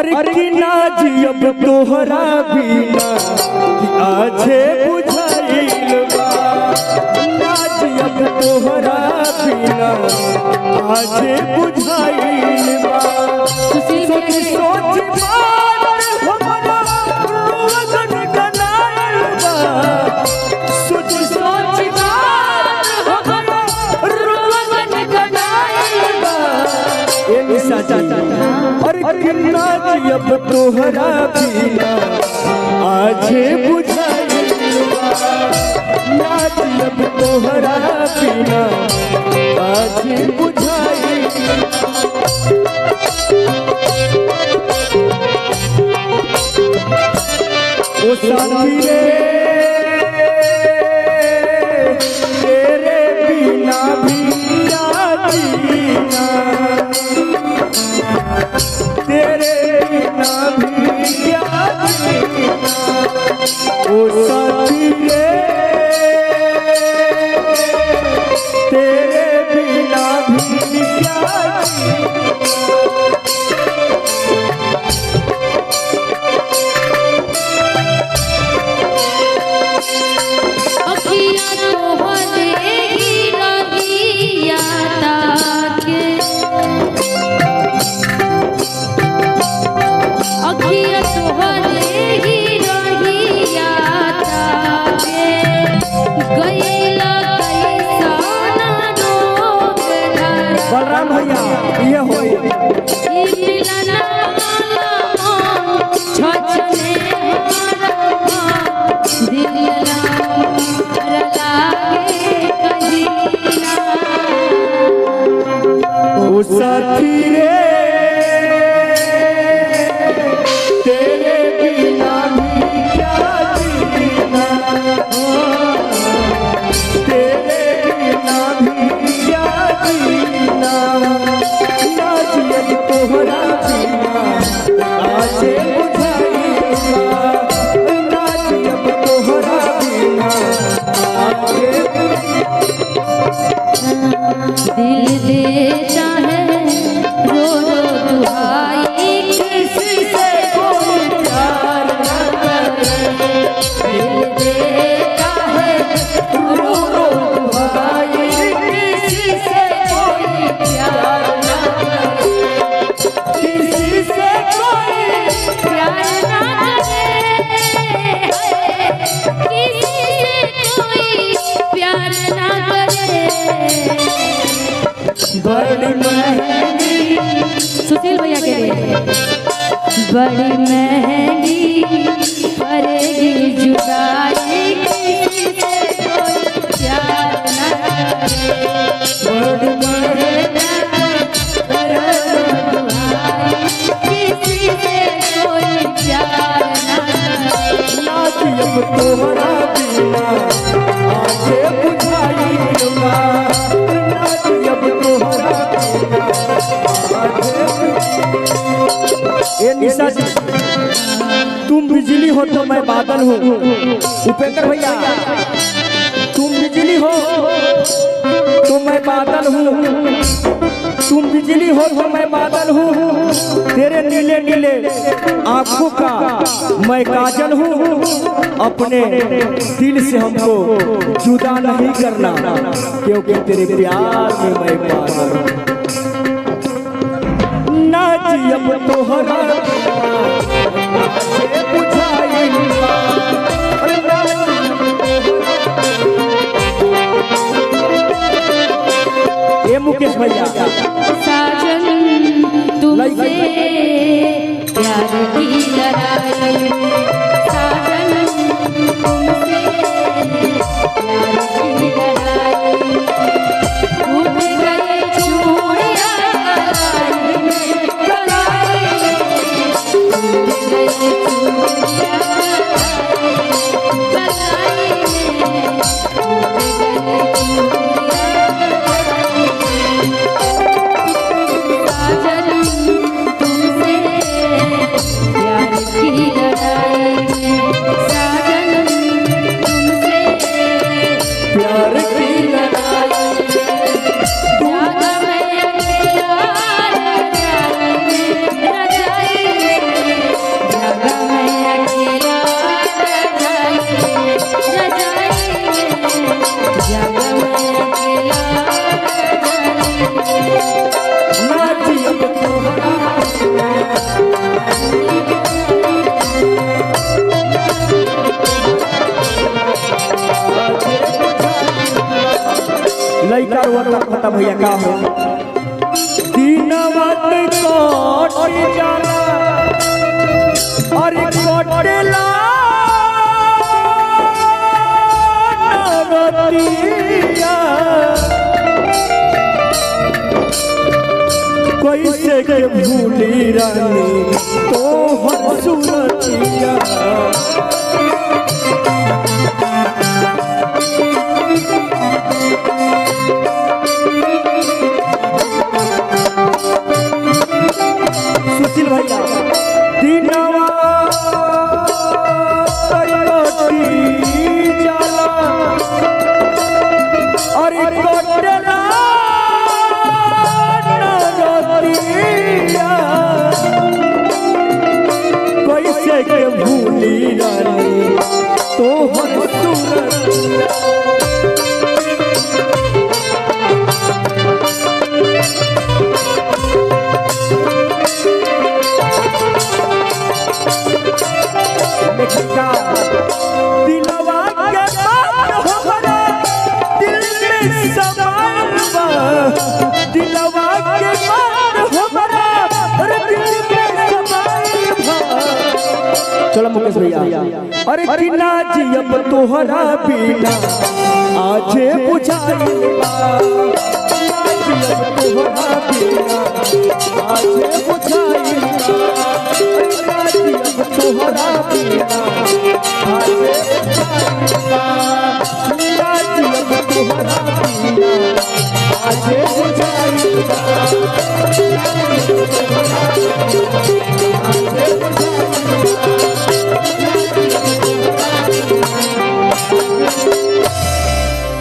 अरे कि ना जियब तोहरा बिना कि आजे बुझाइल बा ना जियब तोहरा बिना आजे बुझाइल बा सोच सोच बात हमरा रोवन गनाइल बा सोच सोच बात हमरा रोवन गनाइल बा ए निशा चाचा अरे कितना जियब तोहरा बिना आजे बुझाइल बा ना जियब तोहरा बिना आजे बुझाइल ओ साथी रे तेरे बिना भी जीना तेरे बिना भी जीना ओ साथी रे तेरे बिना भी जीना बलराम भैया ये हो साथी रे तेरे बिना भी क्या जीना तेरे बिना भी क्या जीना ना जियब तोहरा बिना आजे बुझाइल ना जियब तोहरा बिना आजे दिल देता है रो रो दुहाई किसी से कोई प्यार न करे दिल देता है रो रो दुहाई किसी से कोई प्यार न करे किसी से कोई प्यार ना करे किसी से कोई प्यार ना करे बड़ी महंगी सुशील भैया के लिए बड़ी महंगी पड़ेगी जुदाई किसी से कोई प्यार ना करे बड़ी महंगी किसी से कोई प्यार ना करे ना जियब तोहरा बिना आजे बुझाइल बा ना जियब तोहरा बिना आजे ए निशा जी तुम बिजली हो तो मैं बादल हूँ उपेंद्र भैया तुम बिजली हो तो मैं बादल हूँ तुम बिजली हो तो मैं बादल हूँ तेरे नीले नीले आंखों का मैं काजल हूँ अपने दिल से हमको जुदा नहीं करना क्योंकि तेरे प्यार में मैं पागल हूँ ना जियब तोहरा आजे बुझाइल बा ना ए मुकेश भैया साजन तुमसे प्यार की लड़ाई साजन तुमसे प्यार की लड़ाई टूट गए चूड़ियां कलाई में टूट गए चूड़ियां कलाई में टूट गए साजन तुमसे प्यार की लड़ाई कहता भैया का हो दिनवा कट जाला अरे कटला नगरिया कैसे के भूली रानी तोहर सुरतिया सुशील भैया दिनवा जाला अरे कटला नगरिया कैसे के भूली रानी तोहर सुरतिया दिलवा के बात हमरा दिल में समायल बा दिलवा के बात हमरा अरे दिल में समायल बा चलो मुकेश भैया अरे किना जियब तोहरा बिना आजे बुझाइल बा जियब तोहरा बिना आजे बुझाइल